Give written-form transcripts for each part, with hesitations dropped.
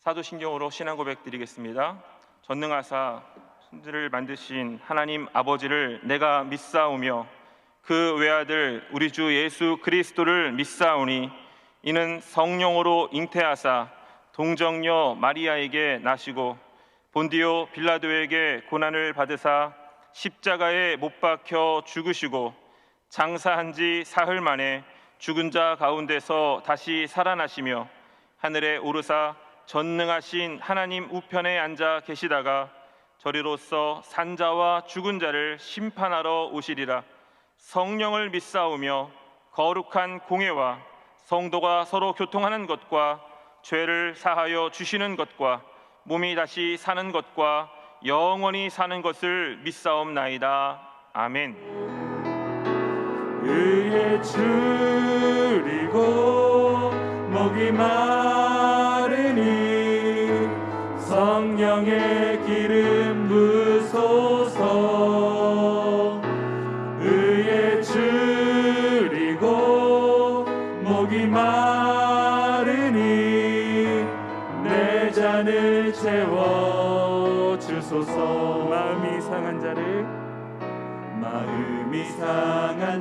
사도신경으로 신앙 고백 드리겠습니다. 전능하사 천지를 만드신 하나님 아버지를 내가 믿사오며 그 외아들 우리 주 예수 그리스도를 믿사오니 이는 성령으로 잉태하사 동정녀 마리아에게 나시고 본디오 빌라도에게 고난을 받으사 십자가에 못 박혀 죽으시고 장사한 지 사흘 만에 죽은 자 가운데서 다시 살아나시며 하늘에 오르사 전능하신 하나님 우편에 앉아 계시다가 저리로서 산자와 죽은 자를 심판하러 오시리라. 성령을 믿사오며 거룩한 공회와 성도가 서로 교통하는 것과 죄를 사하여 주시는 것과 몸이 다시 사는 것과 영원히 사는 것을 믿사옵나이다. 아멘. 의에 줄이고 목이 마르니 성령의 기름 부소서. 의에 줄이고 목이 마르니 내 잔을 채워 주소서. 마음이 상한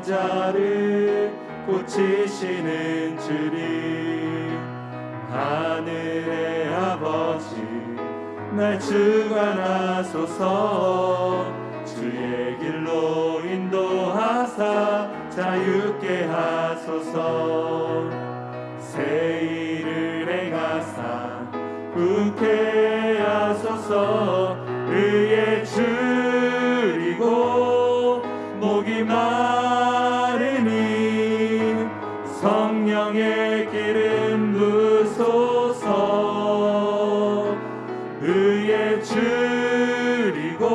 자를 고치시는 주님, 하늘의 아버지 날 주관하소서. 주의 길로 인도하사 자유케 하소서. 새 일을 행하사 웃게 하소서. 의에 줄이고 목이 마르니 성령의 기름 부소서. 의에 줄이고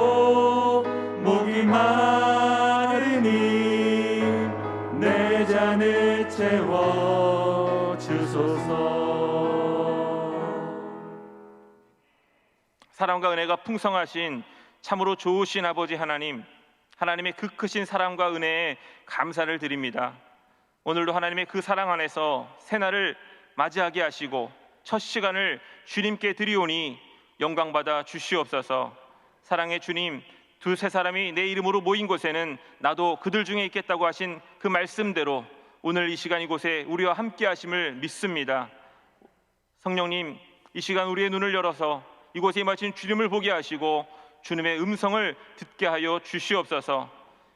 목이 마르니 내 잔을 채워 주소서. 사랑과 은혜가 풍성하신 참으로 좋으신 아버지 하나님, 하나님의 그 크신 사랑과 은혜에 감사를 드립니다. 오늘도 하나님의 그 사랑 안에서 새날을 맞이하게 하시고 첫 시간을 주님께 드리오니 영광받아 주시옵소서. 사랑의 주님, 두세 사람이 내 이름으로 모인 곳에는 나도 그들 중에 있겠다고 하신 그 말씀대로 오늘 이 시간 이곳에 우리와 함께 하심을 믿습니다. 성령님, 이 시간 우리의 눈을 열어서 이곳에 임하신 주님을 보게 하시고 주님의 음성을 듣게 하여 주시옵소서.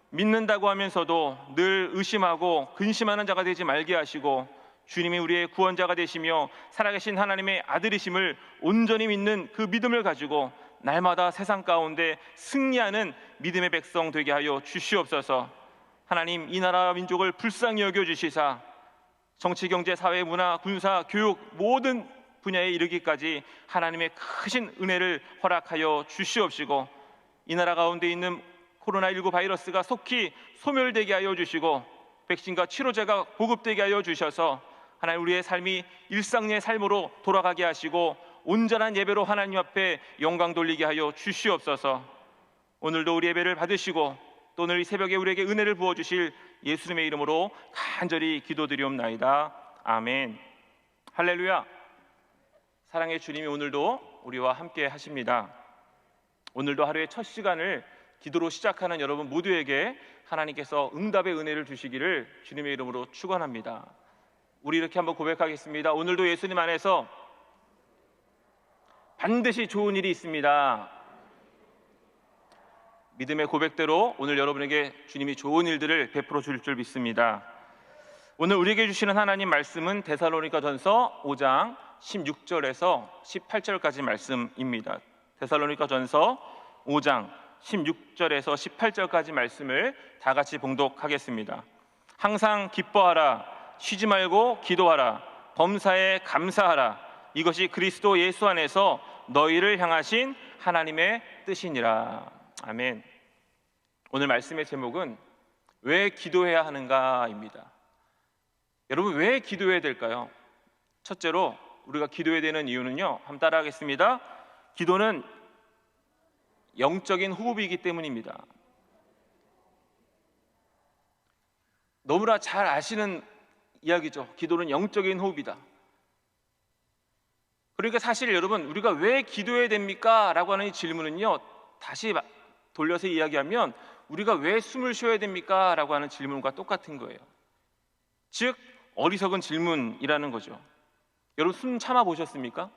믿는다고 하면서도 늘 의심하고 근심하는 자가 되지 말게 하시고 주님이 우리의 구원자가 되시며 살아계신 하나님의 아들이심을 온전히 믿는 그 믿음을 가지고 날마다 세상 가운데 승리하는 믿음의 백성 되게 하여 주시옵소서. 하나님, 이 나라 민족을 불쌍히 여겨주시사 정치, 경제, 사회, 문화, 군사, 교육 모든 분야에 이르기까지 하나님의 크신 은혜를 허락하여 주시옵시고 이 나라 가운데 있는 코로나19 바이러스가 속히 소멸되게 하여 주시고 백신과 치료제가 보급되게 하여 주셔서 하나님 우리의 삶이 일상의 삶으로 돌아가게 하시고 온전한 예배로 하나님 앞에 영광 돌리게 하여 주시옵소서. 오늘도 우리 예배를 받으시고 또 오늘 이 새벽에 우리에게 은혜를 부어주실 예수님의 이름으로 간절히 기도드리옵나이다. 아멘. 할렐루야. 사랑의 주님이 오늘도 우리와 함께 하십니다. 오늘도 하루의 첫 시간을 기도로 시작하는 여러분 모두에게 하나님께서 응답의 은혜를 주시기를 주님의 이름으로 축원합니다. 우리 이렇게 한번 고백하겠습니다. 오늘도 예수님 안에서 반드시 좋은 일이 있습니다. 믿음의 고백대로 오늘 여러분에게 주님이 좋은 일들을 베풀어 줄 줄 믿습니다. 오늘 우리에게 주시는 하나님 말씀은 데살로니가전서 5장 16절에서 18절까지 말씀입니다. 데살로니가전서 5장 16절에서 18절까지 말씀을 다 같이 봉독하겠습니다. 항상 기뻐하라, 쉬지 말고 기도하라, 범사에 감사하라. 이것이 그리스도 예수 안에서 너희를 향하신 하나님의 뜻이니라. 아멘. 오늘 말씀의 제목은 왜 기도해야 하는가입니다. 여러분, 왜 기도해야 될까요? 첫째로 우리가 기도해야 되는 이유는요, 한번 따라하겠습니다. 기도는 영적인 호흡이기 때문입니다. 너무나 잘 아시는 이야기죠. 기도는 영적인 호흡이다. 그러니까 사실 여러분, 우리가 왜 기도해야 됩니까? 라고 하는 이 질문은요, 다시 돌려서 이야기하면 우리가 왜 숨을 쉬어야 됩니까? 라고 하는 질문과 똑같은 거예요. 즉 어리석은 질문이라는 거죠. 여러분, 숨 참아 보셨습니까?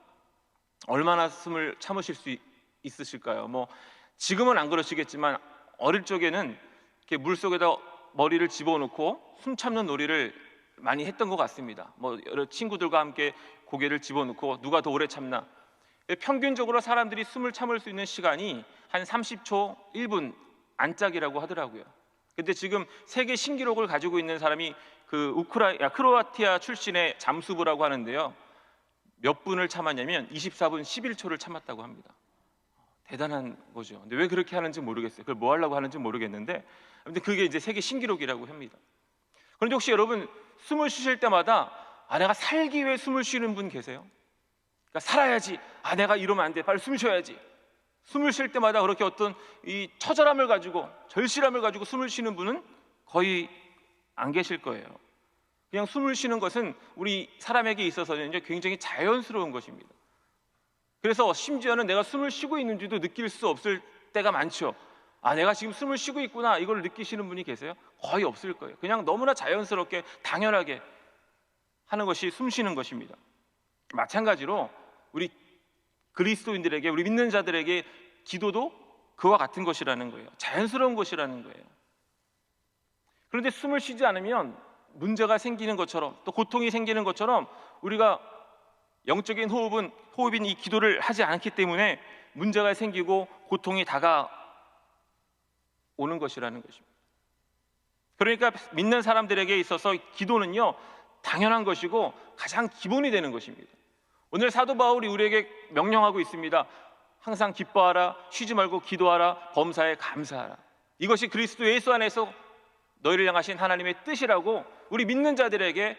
얼마나 숨을 참으실 수 있으실까요? 뭐 지금은 안 그러시겠지만 어릴 적에는 이렇게 물 속에다 머리를 집어넣고 숨 참는 놀이를 많이 했던 것 같습니다. 뭐 여러 친구들과 함께 고개를 집어넣고 누가 더 오래 참나. 평균적으로 사람들이 숨을 참을 수 있는 시간이 한 30초, 1분 안짝이라고 하더라고요. 근데 지금 세계 신기록을 가지고 있는 사람이 그 크로아티아 출신의 잠수부라고 하는데요, 몇 분을 참았냐면 24분 11초를 참았다고 합니다. 대단한 거죠. 근데 왜 그렇게 하는지 모르겠어요. 그걸 뭐 하려고 하는지 모르겠는데, 근데 그게 이제 세계 신기록이라고 합니다. 그런데 혹시 여러분, 숨을 쉬실 때마다 내가 살기 위해 숨을 쉬는 분 계세요? 그러니까 살아야지, 내가 이러면 안 돼, 빨리 숨 쉬어야지. 숨을 쉴 때마다 그렇게 어떤 이 처절함을 가지고, 절실함을 가지고 숨을 쉬는 분은 거의 안 계실 거예요. 그냥 숨을 쉬는 것은 우리 사람에게 있어서는 굉장히 자연스러운 것입니다. 그래서 심지어는 내가 숨을 쉬고 있는지도 느낄 수 없을 때가 많죠. 내가 지금 숨을 쉬고 있구나, 이걸 느끼시는 분이 계세요? 거의 없을 거예요. 그냥 너무나 자연스럽게 당연하게 하는 것이 숨 쉬는 것입니다. 마찬가지로 우리 그리스도인들에게, 우리 믿는 자들에게 기도도 그와 같은 것이라는 거예요. 자연스러운 것이라는 거예요. 그런데 숨을 쉬지 않으면 문제가 생기는 것처럼, 또 고통이 생기는 것처럼, 우리가 영적인 호흡인 이 기도를 하지 않기 때문에 문제가 생기고 고통이 다가오는 것이라는 것입니다. 그러니까 믿는 사람들에게 있어서 기도는요, 당연한 것이고 가장 기본이 되는 것입니다. 오늘 사도 바울이 우리에게 명령하고 있습니다. 항상 기뻐하라, 쉬지 말고 기도하라, 범사에 감사하라. 이것이 그리스도 예수 안에서 너희를 향하신 하나님의 뜻이라고 우리 믿는 자들에게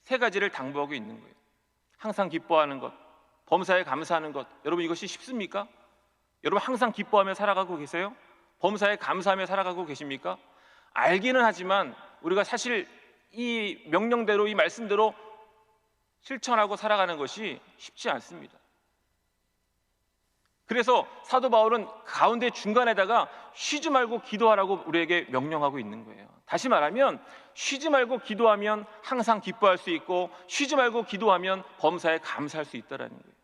세 가지를 당부하고 있는 거예요. 항상 기뻐하는 것, 범사에 감사하는 것. 여러분, 이것이 쉽습니까? 여러분, 항상 기뻐하며 살아가고 계세요? 범사에 감사하며 살아가고 계십니까? 알기는 하지만 우리가 사실 이 명령대로, 이 말씀대로 실천하고 살아가는 것이 쉽지 않습니다. 그래서 사도 바울은 가운데 중간에다가 쉬지 말고 기도하라고 우리에게 명령하고 있는 거예요. 다시 말하면 쉬지 말고 기도하면 항상 기뻐할 수 있고, 쉬지 말고 기도하면 범사에 감사할 수 있다는 거예요.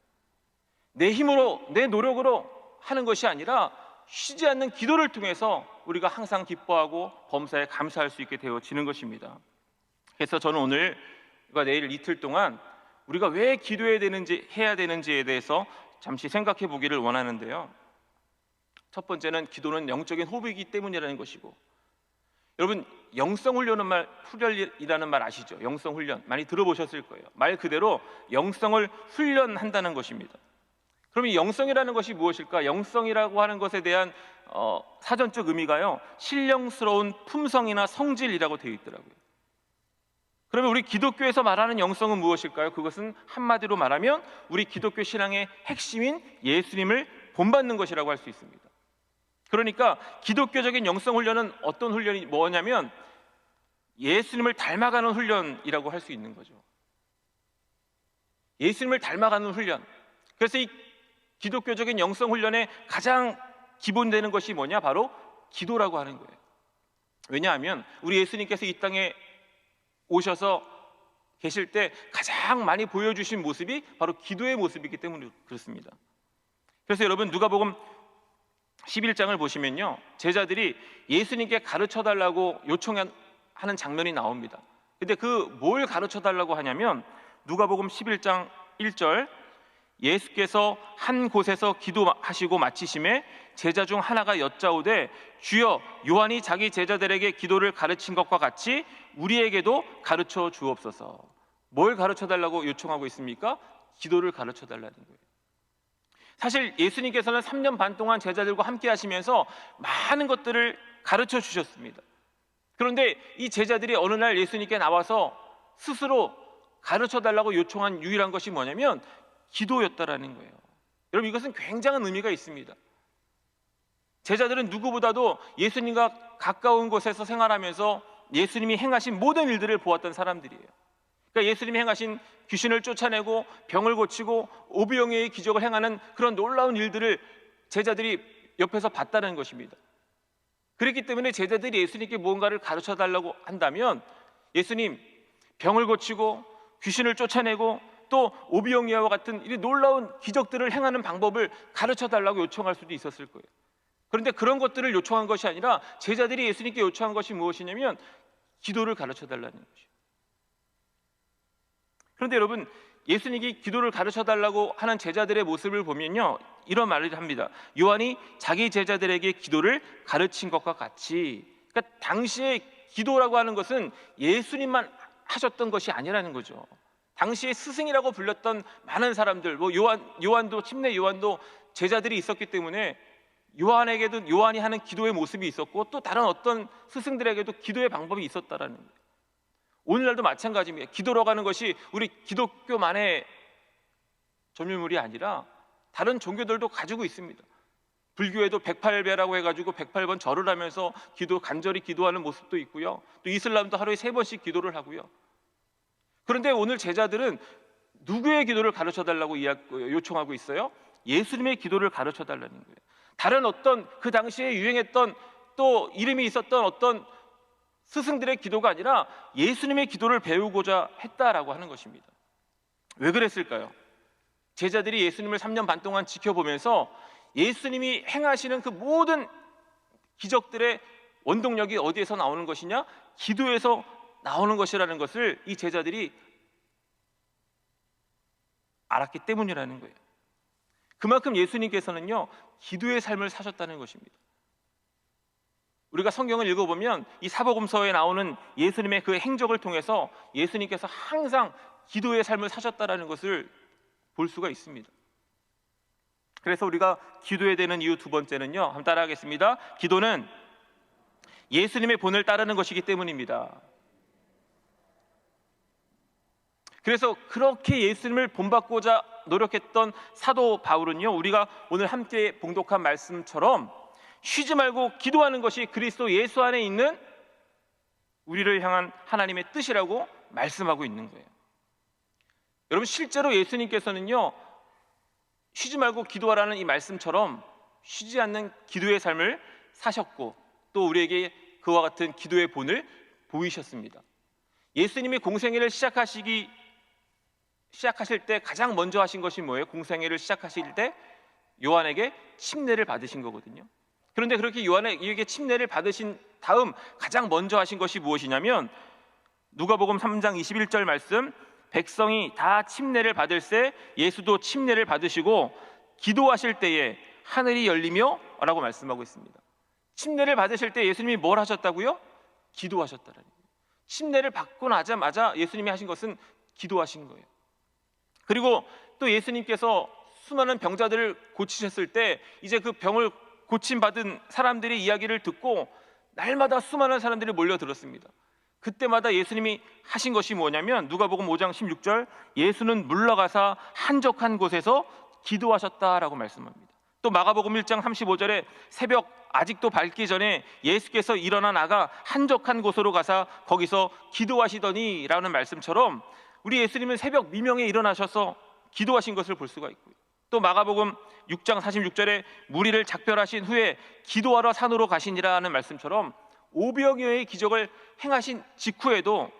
내 힘으로, 내 노력으로 하는 것이 아니라 쉬지 않는 기도를 통해서 우리가 항상 기뻐하고 범사에 감사할 수 있게 되어지는 것입니다. 그래서 저는 오늘과 내일 이틀 동안 우리가 왜 기도해야 되는지에 대해서 잠시 생각해 보기를 원하는데요. 첫 번째는 기도는 영적인 호흡이기 때문이라는 것이고, 여러분, 영성훈련이라는 말 아시죠? 영성훈련 많이 들어보셨을 거예요. 말 그대로 영성을 훈련한다는 것입니다. 그럼 이 영성이라는 것이 무엇일까? 영성이라고 하는 것에 대한 사전적 의미가요, 신령스러운 품성이나 성질이라고 되어 있더라고요. 그러면 우리 기독교에서 말하는 영성은 무엇일까요? 그것은 한마디로 말하면 우리 기독교 신앙의 핵심인 예수님을 본받는 것이라고 할 수 있습니다. 그러니까 기독교적인 영성 훈련은 어떤 훈련이 뭐냐면 예수님을 닮아가는 훈련이라고 할 수 있는 거죠. 예수님을 닮아가는 훈련. 그래서 이 기독교적인 영성 훈련의 가장 기본되는 것이 뭐냐? 바로 기도라고 하는 거예요. 왜냐하면 우리 예수님께서 이 땅에 오셔서 계실 때 가장 많이 보여주신 모습이 바로 기도의 모습이기 때문에 그렇습니다. 그래서 여러분, 누가복음 11장을 보시면요, 제자들이 예수님께 가르쳐달라고 요청하는 장면이 나옵니다. 근데 뭘 가르쳐달라고 하냐면 누가복음 11장 1절, 예수께서 한 곳에서 기도하시고 마치심에 제자 중 하나가 여짜오되 주여, 요한이 자기 제자들에게 기도를 가르친 것과 같이 우리에게도 가르쳐 주옵소서. 뭘 가르쳐 달라고 요청하고 있습니까? 기도를 가르쳐 달라는 거예요. 사실 예수님께서는 3년 반 동안 제자들과 함께 하시면서 많은 것들을 가르쳐 주셨습니다. 그런데 이 제자들이 어느 날 예수님께 나와서 스스로 가르쳐 달라고 요청한 유일한 것이 뭐냐면 기도였다라는 거예요. 여러분, 이것은 굉장한 의미가 있습니다. 제자들은 누구보다도 예수님과 가까운 곳에서 생활하면서 예수님이 행하신 모든 일들을 보았던 사람들이에요. 그러니까 그러니까 예수님이 행하신 귀신을 쫓아내고 병을 고치고 오병이어의 기적을 행하는 그런 놀라운 일들을 제자들이 옆에서 봤다는 것입니다. 그렇기 때문에 제자들이 예수님께 무언가를 가르쳐 달라고 한다면 예수님, 병을 고치고 귀신을 쫓아내고 또 오병이어와 같은 이 놀라운 기적들을 행하는 방법을 가르쳐 달라고 요청할 수도 있었을 거예요. 그런데 그런 것들을 요청한 것이 아니라 제자들이 예수님께 요청한 것이 무엇이냐면 기도를 가르쳐 달라는 것이에요. 그런데 여러분, 예수님이 기도를 가르쳐 달라고 하는 제자들의 모습을 보면요, 이런 말을 합니다. 요한이 자기 제자들에게 기도를 가르친 것과 같이, 그러니까 당시에 기도라고 하는 것은 예수님만 하셨던 것이 아니라는 거죠. 당시에 스승이라고 불렸던 많은 사람들, 뭐 요한도, 침례 요한도 제자들이 있었기 때문에 요한에게도 요한이 하는 기도의 모습이 있었고 또 다른 어떤 스승들에게도 기도의 방법이 있었다라는 거예요. 오늘날도 마찬가지입니다. 기도라고 하는 것이 우리 기독교만의 점유물이 아니라 다른 종교들도 가지고 있습니다. 불교에도 108배라고 해가지고 108번 절을 하면서 간절히 기도하는 모습도 있고요. 또 이슬람도 하루에 3번씩 기도를 하고요. 그런데 오늘 제자들은 누구의 기도를 가르쳐 달라고 요청하고 있어요? 예수님의 기도를 가르쳐 달라는 거예요. 다른 어떤 그 당시에 유행했던 또 이름이 있었던 어떤 스승들의 기도가 아니라 예수님의 기도를 배우고자 했다라고 하는 것입니다. 왜 그랬을까요? 제자들이 예수님을 3년 반 동안 지켜보면서 예수님이 행하시는 그 모든 기적들의 원동력이 어디에서 나오는 것이냐? 기도에서 나오는 것이라는 것을 이 제자들이 알았기 때문이라는 거예요. 그만큼 예수님께서는요, 기도의 삶을 사셨다는 것입니다. 우리가 성경을 읽어보면 이 사복음서에 나오는 예수님의 그 행적을 통해서 예수님께서 항상 기도의 삶을 사셨다는 것을 볼 수가 있습니다. 그래서 우리가 기도해야 되는 이유 두 번째는요, 한번 따라하겠습니다. 기도는 예수님의 본을 따르는 것이기 때문입니다. 그래서 그렇게 예수님을 본받고자 노력했던 사도 바울은요, 우리가 오늘 함께 봉독한 말씀처럼 쉬지 말고 기도하는 것이 그리스도 예수 안에 있는 우리를 향한 하나님의 뜻이라고 말씀하고 있는 거예요. 여러분, 실제로 예수님께서는요, 쉬지 말고 기도하라는 이 말씀처럼 쉬지 않는 기도의 삶을 사셨고 또 우리에게 그와 같은 기도의 본을 보이셨습니다. 예수님이 공생애를 시작하실 때 가장 먼저 하신 것이 뭐예요? 공생애를 시작하실 때 요한에게 침례를 받으신 거거든요. 그런데 그렇게 요한에게 침례를 받으신 다음 가장 먼저 하신 것이 무엇이냐면 누가복음 3장 21절 말씀, 백성이 다 침례를 받을새 예수도 침례를 받으시고 기도하실 때에 하늘이 열리며 라고 말씀하고 있습니다. 침례를 받으실 때 예수님이 뭘 하셨다고요? 기도하셨다라는 거예요. 침례를 받고 나자마자 예수님이 하신 것은 기도하신 거예요. 그리고 또 예수님께서 수많은 병자들을 고치셨을 때 이제 그 병을 고침받은 사람들의 이야기를 듣고 날마다 수많은 사람들이 몰려들었습니다. 그때마다 예수님이 하신 것이 뭐냐면 누가복음 5장 16절, 예수는 물러가사 한적한 곳에서 기도하셨다라고 말씀합니다. 또 마가복음 1장 35절에 새벽 아직도 밝기 전에 예수께서 일어나 나가 한적한 곳으로 가사 거기서 기도하시더니 라는 말씀처럼 우리 예수님은 새벽 미명에 일어나셔서 기도하신 것을 볼 수가 있고요. 또 마가복음 6장 46절에 무리를 작별하신 후에 기도하러 산으로 가시니라는 말씀처럼 오병이어의 기적을 행하신 직후에도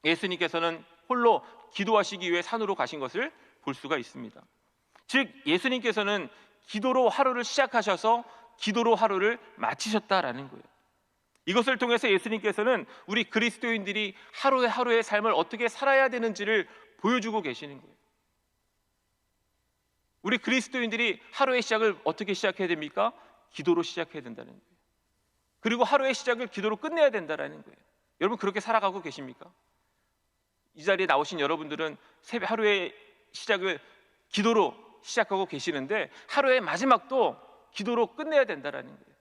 예수님께서는 홀로 기도하시기 위해 산으로 가신 것을 볼 수가 있습니다. 즉 예수님께서는 기도로 하루를 시작하셔서 기도로 하루를 마치셨다라는 거예요. 이것을 통해서 예수님께서는 우리 그리스도인들이 하루의 삶을 어떻게 살아야 되는지를 보여주고 계시는 거예요. 우리 그리스도인들이 하루의 시작을 어떻게 시작해야 됩니까? 기도로 시작해야 된다는 거예요. 그리고 하루의 시작을 기도로 끝내야 된다는 거예요. 여러분 그렇게 살아가고 계십니까? 이 자리에 나오신 여러분들은 하루의 시작을 기도로 시작하고 계시는데 하루의 마지막도 기도로 끝내야 된다는 거예요.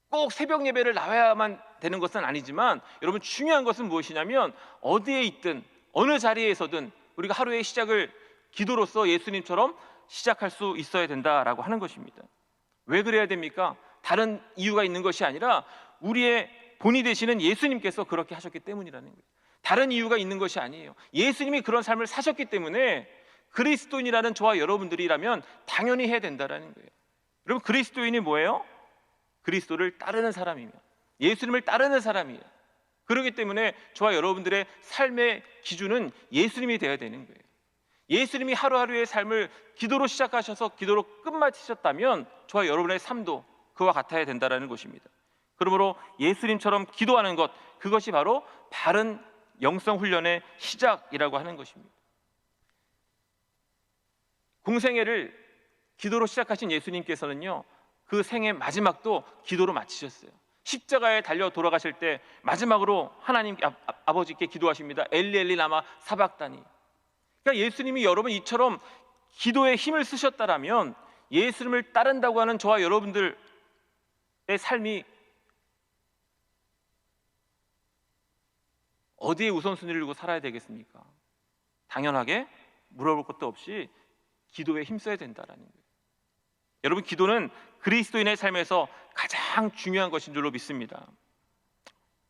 꼭 새벽 예배를 나와야만 되는 것은 아니지만 여러분 중요한 것은 무엇이냐면 어디에 있든 어느 자리에서든 우리가 하루의 시작을 기도로서 예수님처럼 시작할 수 있어야 된다라고 하는 것입니다. 왜 그래야 됩니까? 다른 이유가 있는 것이 아니라 우리의 본이 되시는 예수님께서 그렇게 하셨기 때문이라는 거예요. 다른 이유가 있는 것이 아니에요. 예수님이 그런 삶을 사셨기 때문에 그리스도인이라는 저와 여러분들이라면 당연히 해야 된다라는 거예요. 여러분, 그리스도인이 뭐예요? 그리스도를 따르는 사람이며 예수님을 따르는 사람이에요. 그렇기 때문에 저와 여러분들의 삶의 기준은 예수님이 되어야 되는 거예요. 예수님이 하루하루의 삶을 기도로 시작하셔서 기도로 끝마치셨다면 저와 여러분의 삶도 그와 같아야 된다는 것입니다. 그러므로 예수님처럼 기도하는 것, 그것이 바로 바른 영성 훈련의 시작이라고 하는 것입니다. 공생애를 기도로 시작하신 예수님께서는요, 그 생의 마지막도 기도로 마치셨어요. 십자가에 달려 돌아가실 때 마지막으로 하나님 아버지께 기도하십니다. 엘리 엘리 라마 사박다니. 그러니까 예수님이 여러분 이처럼 기도에 힘을 쓰셨다라면 예수님을 따른다고 하는 저와 여러분들의 삶이 어디에 우선순위를 두고 살아야 되겠습니까? 당연하게 물어볼 것도 없이 기도에 힘써야 된다라는 거예요. 여러분, 기도는 그리스도인의 삶에서 가장 중요한 것인 줄로 믿습니다.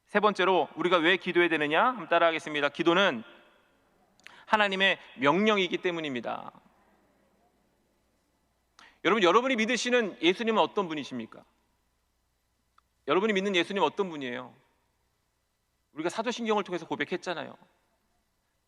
세 번째로 우리가 왜 기도해야 되느냐? 한번 따라하겠습니다. 기도는 하나님의 명령이기 때문입니다. 여러분, 여러분이 믿으시는 예수님은 어떤 분이십니까? 여러분이 믿는 예수님은 어떤 분이에요? 우리가 사도신경을 통해서 고백했잖아요.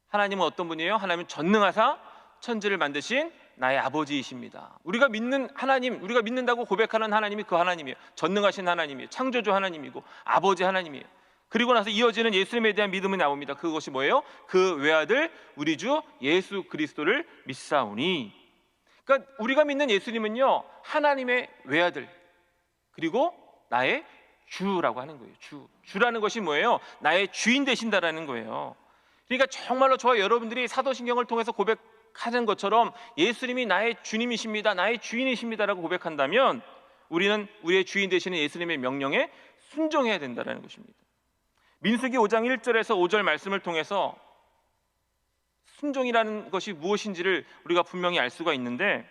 하나님은 어떤 분이에요? 하나님은 전능하사 천지를 만드신 나의 아버지이십니다. 우리가 믿는 하나님, 우리가 믿는다고 고백하는 하나님이 그 하나님이에요. 전능하신 하나님이에요. 창조주 하나님이고 아버지 하나님이에요. 그리고 나서 이어지는 예수님에 대한 믿음이 나옵니다. 그것이 뭐예요? 그 외아들 우리 주 예수 그리스도를 믿사오니. 그러니까 우리가 믿는 예수님은요, 하나님의 외아들 그리고 나의 주라고 하는 거예요. 주라는 것이 뭐예요? 나의 주인 되신다라는 거예요. 그러니까 정말로 저와 여러분들이 사도신경을 통해서 고백하는 것처럼 예수님이 나의 주님이십니다, 나의 주인이십니다라고 고백한다면 우리는 우리의 주인 되시는 예수님의 명령에 순종해야 된다는 것입니다. 민수기 5장 1절에서 5절 말씀을 통해서 순종이라는 것이 무엇인지를 우리가 분명히 알 수가 있는데,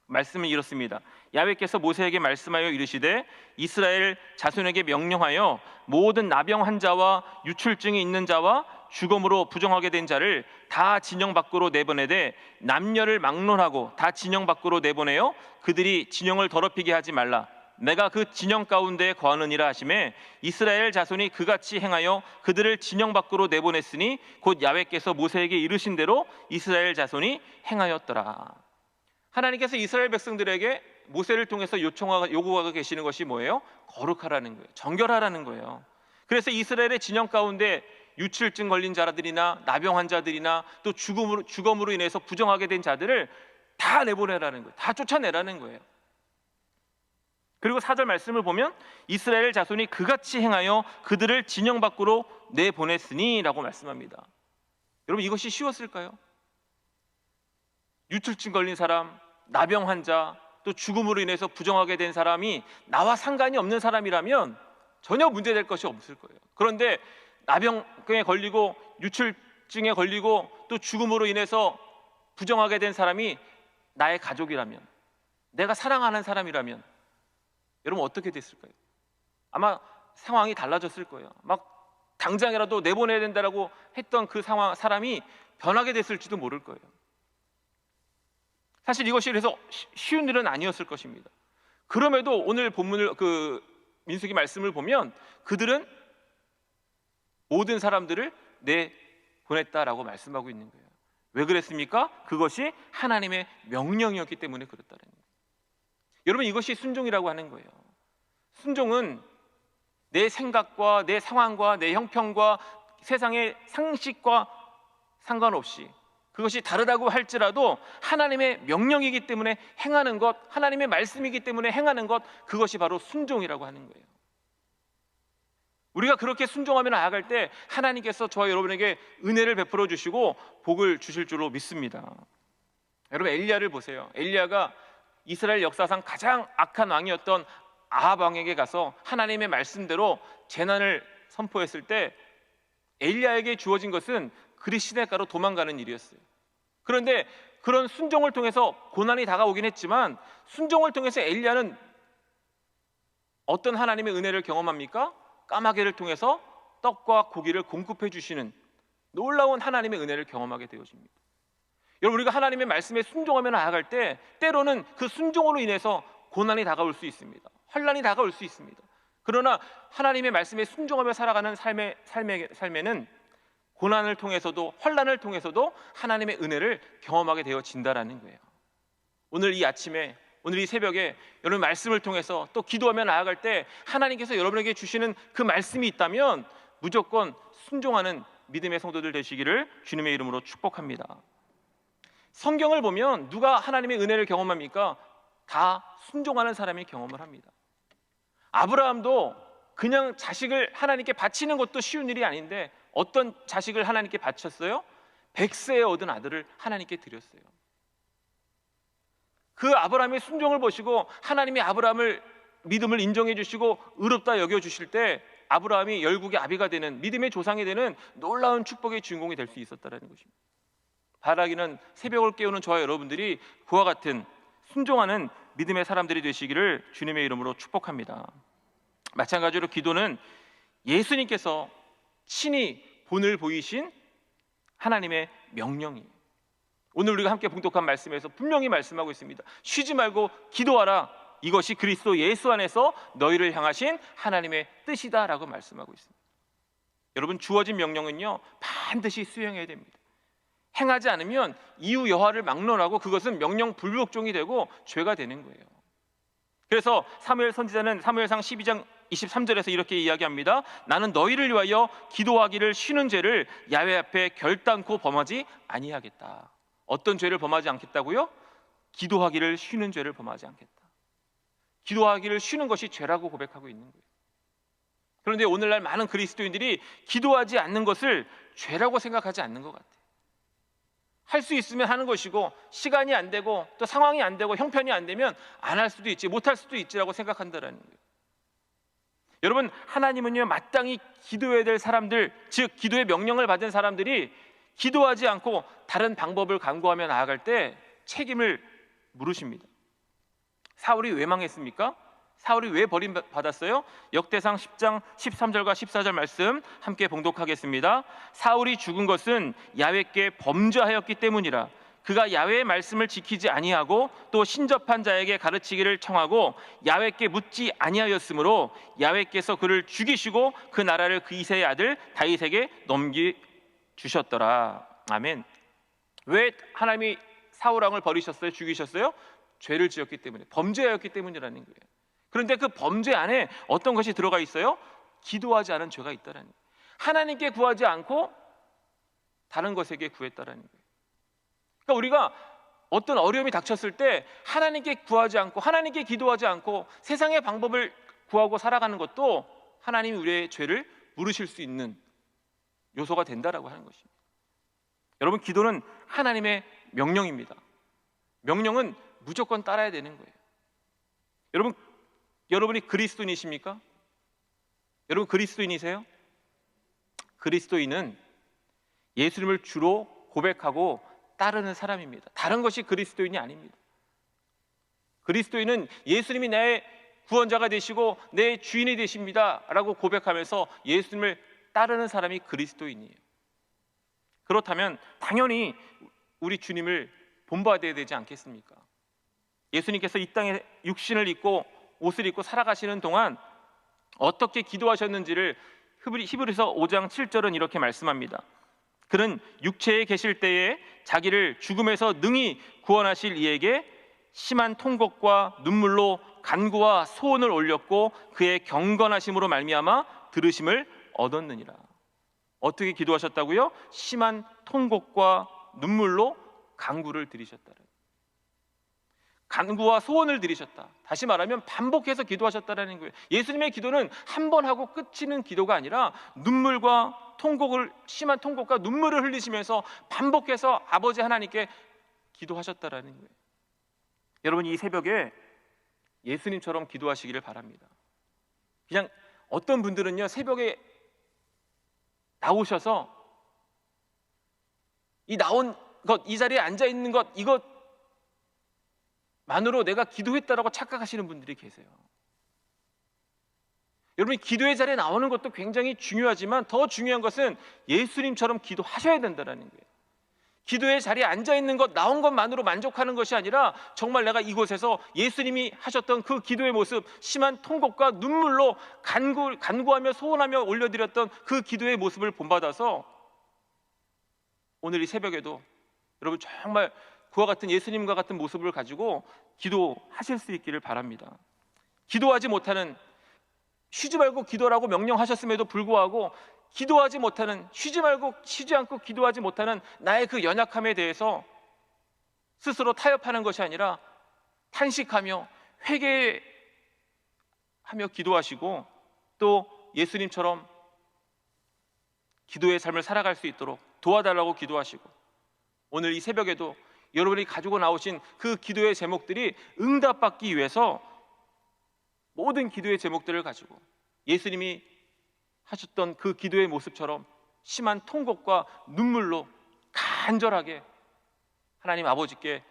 말씀은 이렇습니다. 야훼께서 모세에게 말씀하여 이르시되 이스라엘 자손에게 명령하여 모든 나병 환자와 유출증이 있는 자와 죽음으로 부정하게 된 자를 다 진영 밖으로 내보내되 남녀를 막론하고 다 진영 밖으로 내보내어 그들이 진영을 더럽히게 하지 말라. 내가 그 진영 가운데 거하느니라 하시매 이스라엘 자손이 그같이 행하여 그들을 진영 밖으로 내보냈으니 곧 야훼께서 모세에게 이르신 대로 이스라엘 자손이 행하였더라. 하나님께서 이스라엘 백성들에게 모세를 통해서 요구하고 계시는 것이 뭐예요? 거룩하라는 거예요. 정결하라는 거예요. 그래서 이스라엘의 진영 가운데 유출증 걸린 자들이나 나병 환자들이나 또 죽음으로 인해서 부정하게 된 자들을 다 내보내라는 거예요. 다 쫓아내라는 거예요. 그리고 4절 말씀을 보면 이스라엘 자손이 그같이 행하여 그들을 진영 밖으로 내보냈으니 라고 말씀합니다. 여러분, 이것이 쉬웠을까요? 유출증 걸린 사람, 나병 환자, 또 죽음으로 인해서 부정하게 된 사람이 나와 상관이 없는 사람이라면 전혀 문제될 것이 없을 거예요. 그런데 나병에 걸리고 유출증에 걸리고 또 죽음으로 인해서 부정하게 된 사람이 나의 가족이라면, 내가 사랑하는 사람이라면 여러분 어떻게 됐을까요? 아마 상황이 달라졌을 거예요. 막 당장이라도 내보내야 된다라고 했던 그 사람이 변하게 됐을지도 모를 거예요. 사실 이것이 그래서 쉬운 일은 아니었을 것입니다. 그럼에도 오늘 본문을 민수기 말씀을 보면 그들은 모든 사람들을 내보냈다라고 말씀하고 있는 거예요. 왜 그랬습니까? 그것이 하나님의 명령이었기 때문에 그렇다는 거예요. 여러분, 이것이 순종이라고 하는 거예요. 순종은 내 생각과 내 상황과 내 형편과 세상의 상식과 상관없이 그것이 다르다고 할지라도 하나님의 명령이기 때문에 행하는 것, 하나님의 말씀이기 때문에 행하는 것, 그것이 바로 순종이라고 하는 거예요. 우리가 그렇게 순종하며 나아갈 때 하나님께서 저와 여러분에게 은혜를 베풀어 주시고 복을 주실 줄로 믿습니다. 여러분, 엘리야를 보세요. 엘리야가 이스라엘 역사상 가장 악한 왕이었던 아합 왕에게 가서 하나님의 말씀대로 재난을 선포했을 때 엘리야에게 주어진 것은 그리 시냇가로 도망가는 일이었어요. 그런데 그런 순종을 통해서 고난이 다가오긴 했지만 순종을 통해서 엘리야는 어떤 하나님의 은혜를 경험합니까? 까마귀를 통해서 떡과 고기를 공급해 주시는 놀라운 하나님의 은혜를 경험하게 되어집니다. 여러분, 우리가 하나님의 말씀에 순종하며 나아갈 때 때로는 그 순종으로 인해서 고난이 다가올 수 있습니다. 환난이 다가올 수 있습니다. 그러나 하나님의 말씀에 순종하며 살아가는 삶에는 고난을 통해서도 환난을 통해서도 하나님의 은혜를 경험하게 되어진다라는 거예요. 오늘 이 아침에, 오늘 이 새벽에 여러분 말씀을 통해서 또 기도하며 나아갈 때 하나님께서 여러분에게 주시는 그 말씀이 있다면 무조건 순종하는 믿음의 성도들 되시기를 주님의 이름으로 축복합니다. 성경을 보면 누가 하나님의 은혜를 경험합니까? 다 순종하는 사람이 경험을 합니다. 아브라함도 그냥 자식을 하나님께 바치는 것도 쉬운 일이 아닌데 어떤 자식을 하나님께 바쳤어요? 100세에 얻은 아들을 하나님께 드렸어요. 그 아브라함의 순종을 보시고 하나님이 아브라함을 믿음을 인정해 주시고 의롭다 여겨 주실 때 아브라함이 열국의 아비가 되는, 믿음의 조상이 되는 놀라운 축복의 주인공이 될 수 있었다는 것입니다. 바라기는 새벽을 깨우는 저와 여러분들이 그와 같은 순종하는 믿음의 사람들이 되시기를 주님의 이름으로 축복합니다. 마찬가지로 기도는 예수님께서 친히 본을 보이신 하나님의 명령이에요. 오늘 우리가 함께 봉독한 말씀에서 분명히 말씀하고 있습니다. 쉬지 말고 기도하라. 이것이 그리스도 예수 안에서 너희를 향하신 하나님의 뜻이다라고 말씀하고 있습니다. 여러분, 주어진 명령은요 반드시 수행해야 됩니다. 행하지 않으면 이후 여하를 막론하고 그것은 명령 불복종이 되고 죄가 되는 거예요. 그래서 사무엘 선지자는 사무엘상 12장 23절에서 이렇게 이야기합니다. 나는 너희를 위하여 기도하기를 쉬는 죄를 야훼 앞에 결단코 범하지 아니하겠다. 어떤 죄를 범하지 않겠다고요? 기도하기를 쉬는 죄를 범하지 않겠다. 기도하기를 쉬는 것이 죄라고 고백하고 있는 거예요. 그런데 오늘날 많은 그리스도인들이 기도하지 않는 것을 죄라고 생각하지 않는 것 같아요. 할 수 있으면 하는 것이고 시간이 안 되고 또 상황이 안 되고 형편이 안 되면 안 할 수도 있지, 못 할 수도 있지라고 생각한다는 거예요. 여러분, 하나님은요 마땅히 기도해야 될 사람들, 즉 기도의 명령을 받은 사람들이 기도하지 않고 다른 방법을 강구하며 나아갈 때 책임을 물으십니다. 사울이 왜 망했습니까? 사울이 왜 버림받았어요? 역대상 10장 13절과 14절 말씀 함께 봉독하겠습니다. 사울이 죽은 것은 야훼께 범죄하였기 때문이라. 그가 야훼의 말씀을 지키지 아니하고 또 신접한 자에게 가르치기를 청하고 야훼께 묻지 아니하였으므로 야훼께서 그를 죽이시고 그 나라를 그 이새의 아들 다윗에게 넘기주셨더라. 아멘. 왜 하나님이 사울 왕을 버리셨어요? 죽이셨어요? 죄를 지었기 때문에, 범죄하였기 때문이라는 거예요. 그런데 그 범죄 안에 어떤 것이 들어가 있어요? 기도하지 않은 죄가 있다라는 거예요. 하나님께 구하지 않고 다른 것에게 구했다라는 거예요. 그러니까 우리가 어떤 어려움이 닥쳤을 때 하나님께 구하지 않고 하나님께 기도하지 않고 세상의 방법을 구하고 살아가는 것도 하나님이 우리의 죄를 물으실 수 있는 요소가 된다라고 하는 것입니다. 여러분, 기도는 하나님의 명령입니다. 명령은 무조건 따라야 되는 거예요. 여러분이 그리스도인이십니까? 여러분 그리스도인이세요? 그리스도인은 예수님을 주로 고백하고 따르는 사람입니다. 다른 것이 그리스도인이 아닙니다. 그리스도인은 예수님이 나의 구원자가 되시고 내 주인이 되십니다 라고 고백하면서 예수님을 따르는 사람이 그리스도인이에요. 그렇다면 당연히 우리 주님을 본받아야 되지 않겠습니까? 예수님께서 이 땅에 육신을 입고 옷을 입고 살아가시는 동안 어떻게 기도하셨는지를 히브리서 5장 7절은 이렇게 말씀합니다. 그는 육체에 계실 때에 자기를 죽음에서 능히 구원하실 이에게 심한 통곡과 눈물로 간구와 소원을 올렸고 그의 경건하심으로 말미암아 들으심을 얻었느니라. 어떻게 기도하셨다고요? 심한 통곡과 눈물로 간구를 드리셨다는, 간구와 소원을 드리셨다. 다시 말하면 반복해서 기도하셨다는 거예요. 예수님의 기도는 한 번 하고 끝이는 기도가 아니라 눈물과 통곡을, 심한 통곡과 눈물을 흘리시면서 반복해서 아버지 하나님께 기도하셨다는 거예요. 여러분, 이 새벽에 예수님처럼 기도하시기를 바랍니다. 그냥 어떤 분들은요 새벽에 나오셔서 이 나온 것, 이 자리에 앉아 있는 것, 이것만으로 내가 기도했다라고 착각하시는 분들이 계세요. 여러분이 기도의 자리에 나오는 것도 굉장히 중요하지만 더 중요한 것은 예수님처럼 기도하셔야 된다는 거예요. 기도의 자리에 앉아 있는 것, 나온 것만으로 만족하는 것이 아니라 정말 내가 이곳에서 예수님이 하셨던 그 기도의 모습, 심한 통곡과 눈물로 간구하며 소원하며 올려드렸던 그 기도의 모습을 본받아서 오늘 이 새벽에도 여러분 정말 그와 같은 예수님과 같은 모습을 가지고 기도하실 수 있기를 바랍니다. 기도하지 못하는, 쉬지 말고 기도라고 명령하셨음에도 불구하고 기도하지 못하는, 쉬지 않고 기도하지 못하는 나의 그 연약함에 대해서 스스로 타협하는 것이 아니라 탄식하며 회개하며 기도하시고 또 예수님처럼 기도의 삶을 살아갈 수 있도록 도와달라고 기도하시고, 오늘 이 새벽에도 여러분이 가지고 나오신 그 기도의 제목들이 응답받기 위해서 모든 기도의 제목들을 가지고 예수님이 하셨던 그 기도의 모습처럼 심한 통곡과 눈물로 간절하게 하나님 아버지께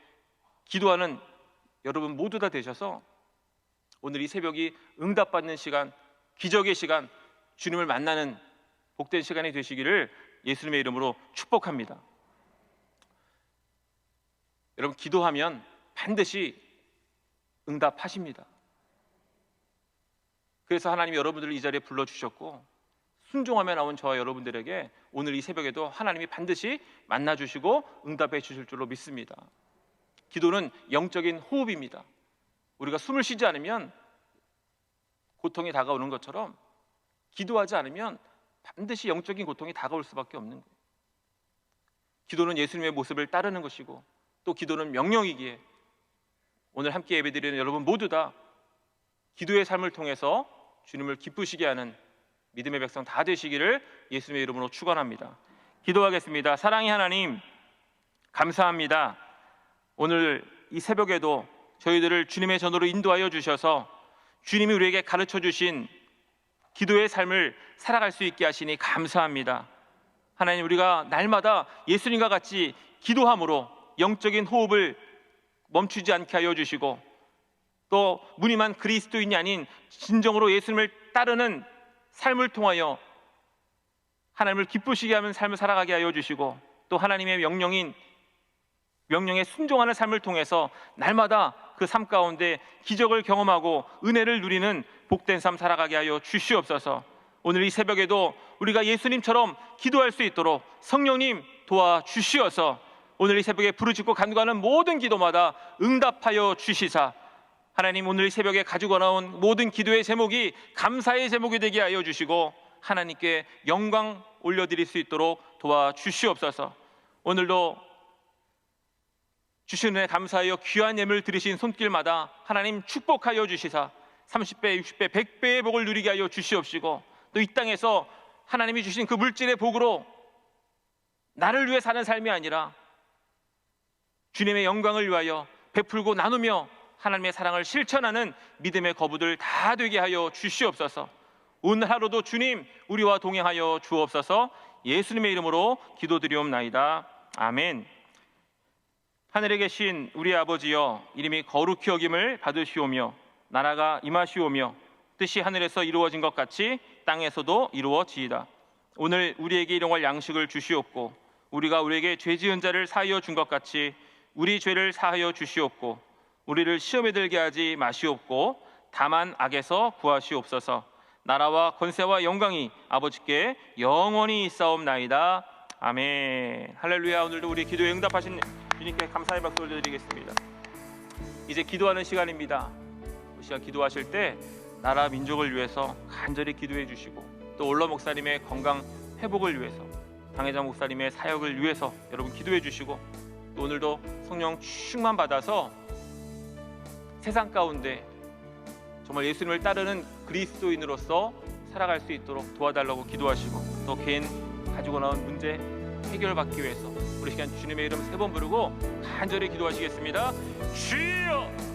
기도하는 여러분 모두 다 되셔서 오늘 이 새벽이 응답받는 시간, 기적의 시간, 주님을 만나는 복된 시간이 되시기를 예수님의 이름으로 축복합니다. 여러분, 기도하면 반드시 응답하십니다. 그래서 하나님이 여러분들을 이 자리에 불러주셨고 순종하며 나온 저와 여러분들에게 오늘 이 새벽에도 하나님이 반드시 만나주시고 응답해 주실 줄로 믿습니다. 기도는 영적인 호흡입니다. 우리가 숨을 쉬지 않으면 고통이 다가오는 것처럼 기도하지 않으면 반드시 영적인 고통이 다가올 수밖에 없는 거예요. 기도는 예수님의 모습을 따르는 것이고 또 기도는 명령이기에 오늘 함께 예배드리는 여러분 모두 다 기도의 삶을 통해서 주님을 기쁘시게 하는 믿음의 백성 다 되시기를 예수님의 이름으로 축원합니다. 기도하겠습니다. 사랑의 하나님, 감사합니다. 오늘 이 새벽에도 저희들을 주님의 전으로 인도하여 주셔서 주님이 우리에게 가르쳐 주신 기도의 삶을 살아갈 수 있게 하시니 감사합니다. 하나님, 우리가 날마다 예수님과 같이 기도함으로 영적인 호흡을 멈추지 않게 하여 주시고 또 무늬만 그리스도인이 아닌 진정으로 예수님을 따르는 삶을 통하여 하나님을 기쁘시게 하는 삶을 살아가게 하여 주시고 또 하나님의 명령에 순종하는 삶을 통해서 날마다 그 삶 가운데 기적을 경험하고 은혜를 누리는 복된 삶 살아가게 하여 주시옵소서. 오늘 이 새벽에도 우리가 예수님처럼 기도할 수 있도록 성령님 도와주시어서 오늘 이 새벽에 부르짖고 간구하는 모든 기도마다 응답하여 주시사 하나님, 오늘 이 새벽에 가지고 나온 모든 기도의 제목이 감사의 제목이 되게 하여 주시고 하나님께 영광 올려드릴 수 있도록 도와주시옵소서. 오늘도 주신 은혜 감사하여 귀한 예물 드리신 손길마다 하나님 축복하여 주시사 30배, 60배, 100배의 복을 누리게 하여 주시옵시고 또 이 땅에서 하나님이 주신 그 물질의 복으로 나를 위해 사는 삶이 아니라 주님의 영광을 위하여 베풀고 나누며 하나님의 사랑을 실천하는 믿음의 거부들 다 되게 하여 주시옵소서. 오늘 하루도 주님 우리와 동행하여 주옵소서. 예수님의 이름으로 기도드리옵나이다. 아멘. 하늘에 계신 우리 아버지여, 이름이 거룩히 여김을 받으시오며 나라가 임하시오며 뜻이 하늘에서 이루어진 것 같이 땅에서도 이루어지이다. 오늘 우리에게 일용할 양식을 주시옵고 우리가 우리에게 죄 지은 자를 사하여 준 것 같이 우리 죄를 사하여 주시옵고 우리를 시험에 들게 하지 마시옵고 다만 악에서 구하시옵소서. 나라와 권세와 영광이 아버지께 영원히 있사옵나이다. 아멘. 할렐루야. 오늘도 우리 기도에 응답하신 주님께 감사의 박수 올려드리겠습니다. 이제 기도하는 시간입니다. 그 시간 기도하실 때 나라 민족을 위해서 간절히 기도해 주시고 또 올러 목사님의 건강 회복을 위해서, 강혜장 목사님의 사역을 위해서 여러분 기도해 주시고 또 오늘도 성령 충만 받아서 세상 가운데 정말 예수님을 따르는 그리스도인으로서 살아갈 수 있도록 도와달라고 기도하시고 또 개인 가지고 나온 문제 해결받기 위해서 우리 시간 주님의 이름 3번 부르고 간절히 기도하시겠습니다. 주여!